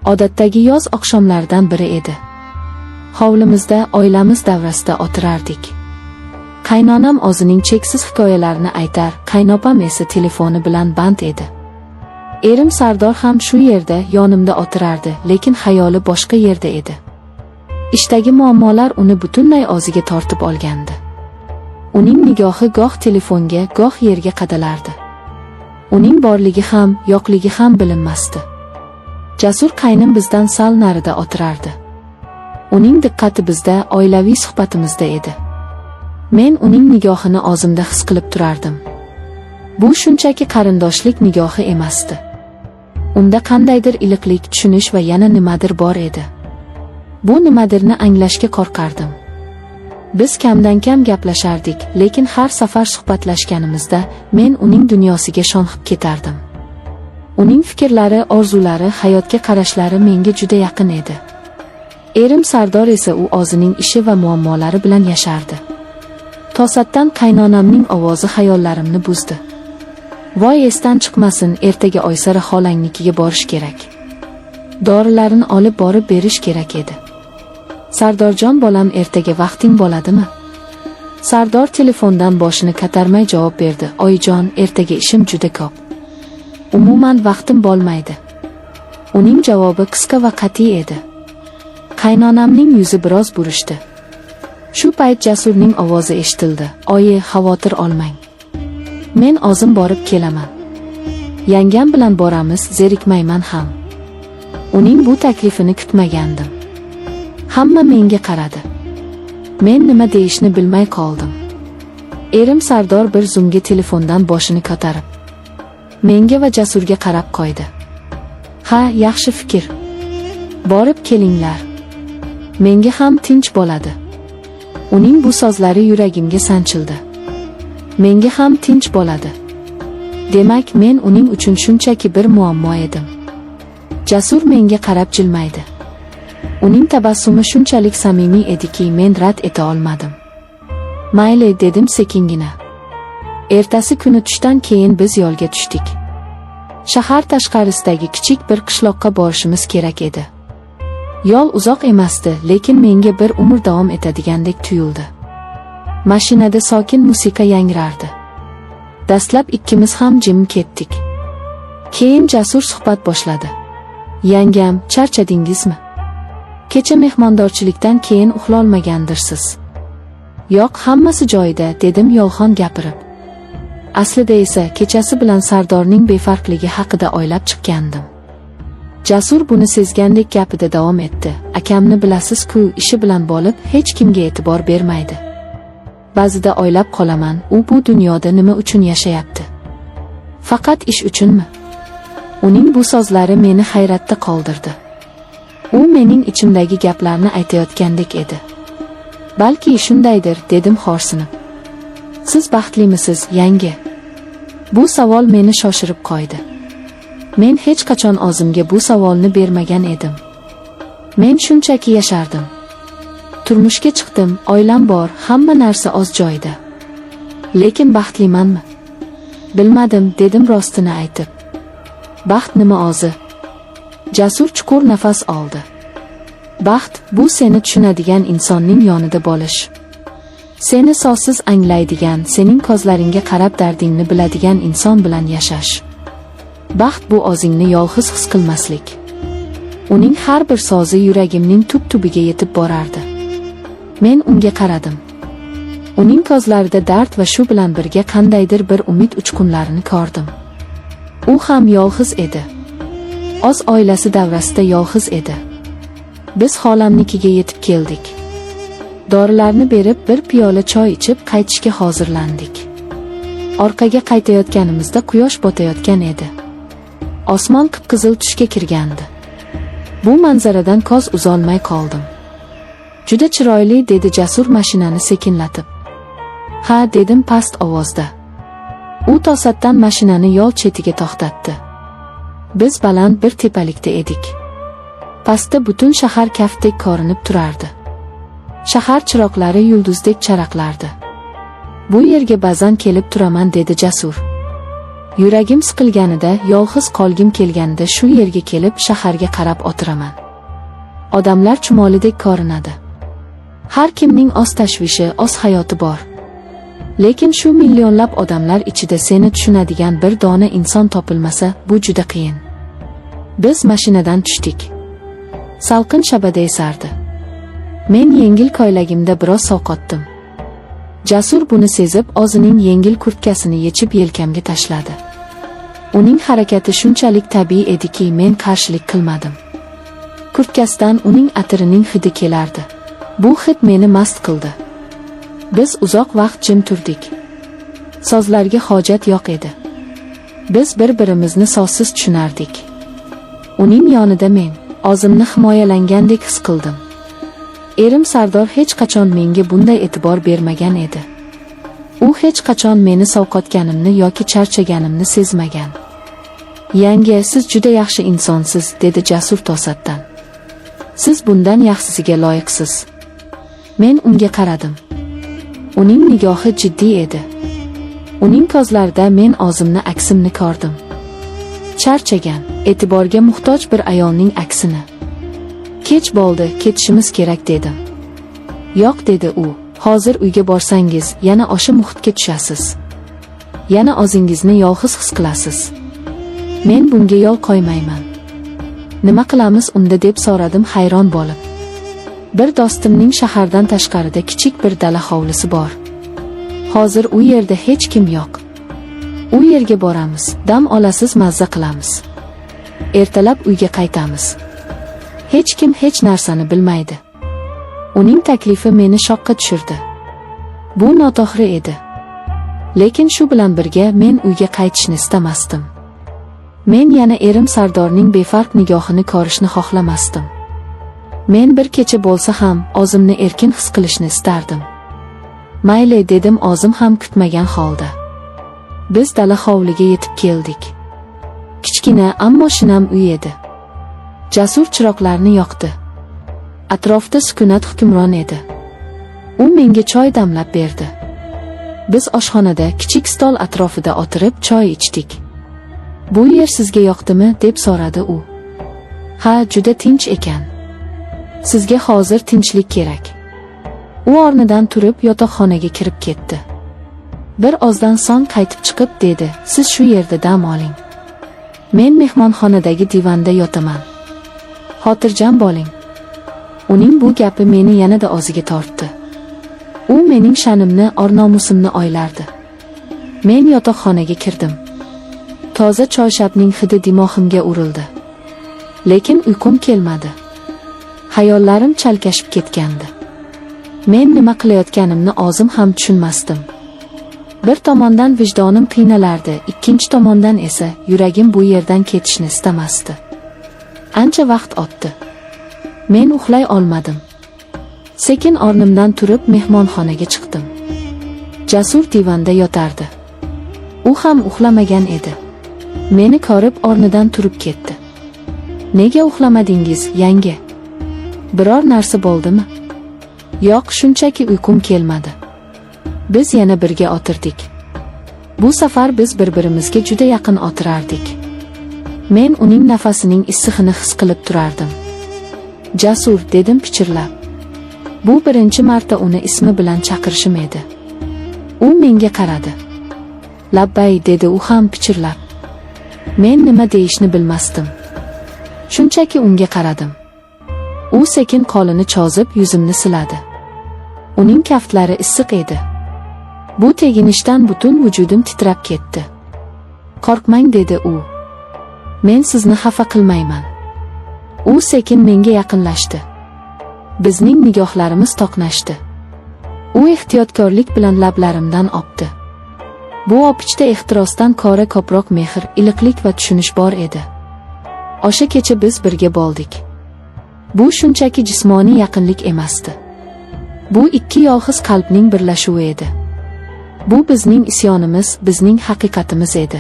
Odatdagi yoz oqshomlaridan biri edi. Hovlimizda oilamiz davrasida o'tirardik. Qaynonam o'zining cheksiz hikoyalarini aytar, qaynopam esa telefoni bilan band edi. Erim Sardor ham shu yerda yonimda o'tirardi, lekin xayoli boshqa yerda edi. Ishdagi muammolar uni butunlay o'ziga tortib olgandi. Uning nigohi goh telefonga, goh yerga qadalardi. Uning borligi ham, yo'qligi ham bilinmasdi. Jasur qaynim bizdan sal narida o'tirardi. Uning diqqati bizda, oilaviy suhbatimizda edi. Men uning nigohini o'zimda his qilib turardim. Bu shunchaki qarindoshlik nigohi emasdi. Unda qandaydir iliqlik, tushunish va yana nimadir bor edi. Bu nimadirni anglashga qo'rqardim. Biz kamdan-kam gaplashardik, lekin har safar suhbatlashganimizda men uning dunyosiga sho'ng'ib ketardim. Uning fikrlari, orzulari, hayotga qarashlari menga juda yaqin edi. Erim Sardor esa u o'zining ishi va muammolari bilan yashardi. To'satdan qaynonamning ovozi xayollarimni buzdi. Voy, esdan chiqmasin, ertaga Oysara xolangnikiga borish kerak. Dorilarini olib borib berish kerak edi. Sardorjon bolam, ertaga vaqting bo'ladimi? Sardor telefondan boshini ko'tarmay javob berdi. Oyijon, ertaga ishim juda ko'p. Umuman vaqtim bo'lmaydi. Uning javobi qisqa va qat'iy edi. Qaynonamning yuzi biroz burishdi. Shu payt Jasurning ovozi eshitildi. Oyi, xavotir olmang. Men o'zim borib kelaman. Yangam bilan boramiz, zerikmayman ham. Uning bu taklifini kutmagandim. Hamma menga qaradi. Men nima deyishni bilmay qoldim. Erim Sardor bir zumga telefondan boshini ko'tarib menga va Jasurga qarab qo'ydi. Ha, yaxshi fikr. Borib kelinglar. Menga ham tinch bo'ladi. Uning bu so'zlari yuragimga sanchildi. Menga ham tinch bo'ladi. Demak, men uning uchun shunchaki bir muammo edim. Jasur menga qarab jilmaydi. Uning tabassumi shunchalik samimiy ediki, men rad eta olmadim. Mayli, dedim sekingina. Ertasi kuni tushdan keyin biz yo'lga tushdik. Shahar tashqarisidagi kichik bir qishloqqa borishimiz kerak edi. Yo'l uzoq emasdi, lekin menga bir umr davom etadigandek tuyuldi. Mashinada sokin musiqa yangrardi. Dastlab ikkimiz ham jim ketdik. Keyin Jasur suhbat boshladi. Yangam, charchadingizmi? Kecha mehmondorchilikdan keyin uxlolmagandirsiz. Yo'q, hammasi joyida, dedim yolg'on gapirib. Aslida esa kechasi bilan Sardorning befarqligi haqida o'ylab chiqqandim. Jasur buni sezgandek gapida davom etdi. Akamni bilasiz-ku, ishi bilan bo'lib, hech kimga e'tibor bermaydi. Ba'zida o'ylab qolaman, u bu dunyoda nima uchun yashayapti? Faqat ish uchunmi? Uning bu so'zlari meni hayratda qoldirdi. U mening ichimdagi gaplarni aytayotgandek edi. Balki shundaydir, dedim xo'rsinib. Siz baxtlimisiz, yangi? Bu savol meni shoshirib qo'ydi. Men hech qachon o'zimga bu savolni bermagan edim. Men shunchaki yashardim. Turmushga chiqdim, oilam bor, hamma narsa o'z joyida. Lekin baxtlimanmi? Bilmadim, dedim rostini aytib. Baxt nima o'zi? Jasur chuqur nafas oldi. Baxt, bu seni tushunadigan insonning yonida bo'lish. Seni so'zsiz anglaydigan, sening ko'zlaringga qarab dardingni biladigan inson bilan yashash. Baxt bu o'zingni yolg'iz his qilmaslik. Uning har bir so'zi yuragimning tub-tubiga yetib borardi. Men unga qaradim. Uning ko'zlarida dard va shu bilan birga qandaydir bir umid uchqunlarini ko'rdim. U ham yolg'iz edi. O'z oilasi davrasida yolg'iz edi. Biz xolamnikiga yetib keldik. Dorilarni berib bir piyola choy ichib qaytishga hozirlandik. Orqaga qaytayotganimizda quyosh botayotgan edi. Osmon qip-qizil tusga kirgandi. Bu manzaradan ko'z uzolmay qoldim. Juda chiroyli, dedi Jasur mashinani sekinlatib. Ha, dedim past ovozda. U to'satdan mashinani yo'l chetiga to'xtatdi. Biz baland bir tepalikda edik. Pastda butun shahar kaftdek ko'rinib turardi. Shahar chiroqlari yulduzdek charaqlardi. Bu yerga ba'zan kelib turaman, dedi Jasur. Yuragim siqilganida, yolg'iz qolgim kelganida shu yerga kelib shaharga qarab o'tiraman. Odamlar chumolidek ko'rinadi. Har kimning o'z tashvishi, o'z hayoti bor. Lekin shu millionlab odamlar ichida seni tushunadigan bir dona inson topilmasa, bu juda qiyin. Biz mashinadan tushdik. Salqin shabada esardi. Men yengil ko'ylagimda biroz sovqotdim. Jasur buni sezib, o'zining yengil kurtkasini yechib yelkamga tashladi. Uning harakati shunchalik tabiiy ediki, men qarshilik qilmadim. Kurtkasidan uning atirining hidi kelardi. Bu hid meni mast qildi. Biz uzoq vaqt jim turdik. Sozlarga hojat yo'q edi. Biz bir-birimizni sozsiz tushunardik. Uning yonida men o'zimni himoyalangandek his qildim. Erim Sardor hech qachon menga bunday e'tibor bermagan edi. U hech qachon meni sovqotganimni yoki charchaganimni sezmagan. "Yangi, siz juda yaxshi insonsiz", dedi Jasur to'satdan. "Siz bundan yaxshisiga loyiqsiz." Men unga qaradim. Uning nigohi jiddiy edi. Uning ko'zlarida men o'zimni aksimni ko'rdim. Charchagan, e'tiborga muhtoj bir ayolning aksini. "Kech bo'ldi, ketishimiz kerak", dedim. "Yo'q", dedi u. "Hozir uyga borsangiz, yana o'sha muhitga tushasiz. Yana o'zingizni yolg'iz his qilasiz. Men bunga yo'l qo'ymayman." "Nima qilamiz unda?" deb so'radim hayron bo'lib. "Bir do'stimning shahardan tashqarida kichik bir dala hovlisi bor. Hozir u yerda hech kim yo'q. U yerga boramiz, dam olasiz, mazza qilamiz. Ertalab uyga qaytamiz. Hech kim hech narsani bilmaydi." Uning taklifi meni shokka tushirdi. Bu noto'g'ri edi. Lekin shu bilan birga men uyga qaytishni istamasdim. Men yana erim Sardorning befarq nigohini ko'rishni xohlamasdim. Men bir kecha bo'lsa ham o'zimni erkin his qilishni istardim. "Mayli", dedim o'zim ham kutmagan holda. Biz dala hovliga yetib keldik. Kichkina, ammo shinam uy edi. Jasur chiroqlarni yoqdi. Atrofda sukunat hukmron edi. U menga choy damlab berdi. Biz oshxonada kichik stol atrofida o'tirib choy ichdik. "Bu yer sizga yoqdimi?" deb so'radi u. "Ha, juda tinch ekan. Sizga hozir tinchlik kerak." U o'rnidan turib yotoqxonaga kirib ketdi. Bir ozdan so'ng qaytib chiqib dedi, "Siz shu yerda dam oling. Men mehmonxonadagi divanda yotaman. Xotirjam bo'ling." Uning bu gapi meni yanada o'ziga tortdi. U mening sha'nimni, or-nomusimni o'ylardi. Men yotoqxonaga kirdim. Toza choyshabning hidi dimog'imga urildi. Lekin uyqum kelmadi. Xayollarim chalkashib ketgandi. Men nima qilayotganimni o'zim ham tushunmasdim. Bir tomondan vijdonim qiynalardi, ikkinchi tomondan esa yuragim bu yerdan ketishni istamasdi. Ancha vaqt o'tdi. Men uxlay olmadim. Sekin o'rnimdan turib mehmonxonaga chiqdim. Jasur divanda yotardi. U ham uxlamagan edi. Meni ko'rib o'rnidan turib ketdi. "Nega uxlamadingiz, yanga? Biror narsa bo'ldimi?" "Yo'q, shunchaki uyqum kelmadi." Biz yana birga o'tirdik. Bu safar biz bir-birimizga juda yaqin o'tirardik. Men uning nafasining issig'ini his qilib turardim. "Jasur", dedim pichirlab. Bu birinchi marta uni ismi bilan chaqirishim edi. U menga qaradi. "Labbay", dedi u ham pichirlab. Men nima deyishni bilmasdim. Shunchaki unga qaradim. U sekin qo'lini cho'zib yuzimni siladi. Uning kaftlari issiq edi. Bu teginishdan butun vujudim titrab ketdi. "Qo'rqmang", dedi u. "Men sizni xafa qilmayman." U sekin menga yaqinlashdi. Bizning nigohlarimiz to'qnashdi. U ehtiyotkorlik bilan lablarimdan o'pdi. Bu o'pichda ehtirosdan ko'ra ko'proq mehr, iliqlik va tushunish bor edi. O'sha kecha biz birga bo'ldik. Bu shunchaki jismoniy yaqinlik emasdi. Bu ikki yolg'iz qalbning birlashuvi edi. Bu bizning isyonimiz, bizning haqiqatimiz edi.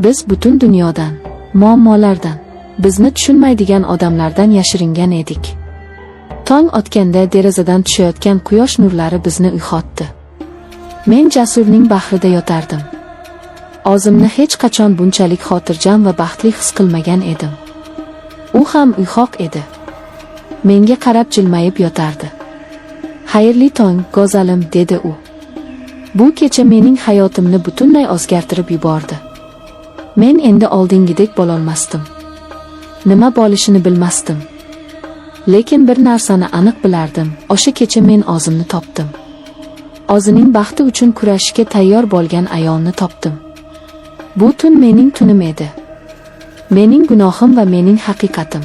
Biz butun dunyodan, muammolardan, bizni tushunmaydigan odamlardan yashiringan edik. Tong otganda derazadan tushayotgan quyosh nurlari bizni uyg'otdi. Men Jasurning bag'rida yotardim. O'zimni hech qachon bunchalik xotirjam va baxtli his qilmagan edim. U ham uyg'oq edi. Menga qarab jilmayib yotardi. "Xayrli tong, go'zalim", dedi u. Bu kecha mening hayotimni butunlay o'zgartirib yubordi. Men endi oldingidek bo'lolmasdim. Nima bo'lishini bilmasdim. Lekin bir narsani aniq bilardim, o'sha kecha men o'zimni topdim. O'zining baxti uchun kurashishga tayyor bo'lgan ayolni topdim. Bu tun mening tunim edi. Mening gunohim va mening haqiqatim.